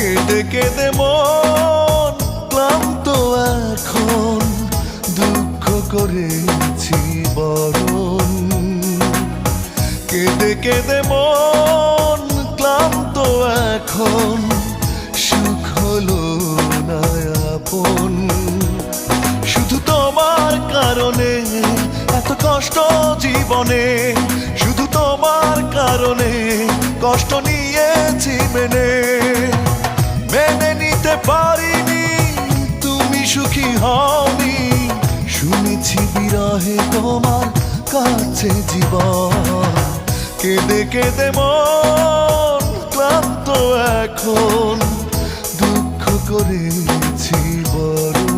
কেঁদে কেঁদে মন ক্লান্ত এখন, দুঃখ করেছি বরণ। কেঁদে কেঁদে মন ক্লান্ত এখন, সুখ হলো না আপন। শুধু তোমার কারণে এত কষ্ট জীবনে, শুধু তোমার কারণে কষ্ট নিয়েছি মেনে। মেনে নিতে পারিনি তুমি সুখী হওনি, শুনেছি বিরহে তোমার কাছে জীবন। কেঁদে কেঁদে মন ক্লান্ত এখন, দুঃখ করেছি বড়।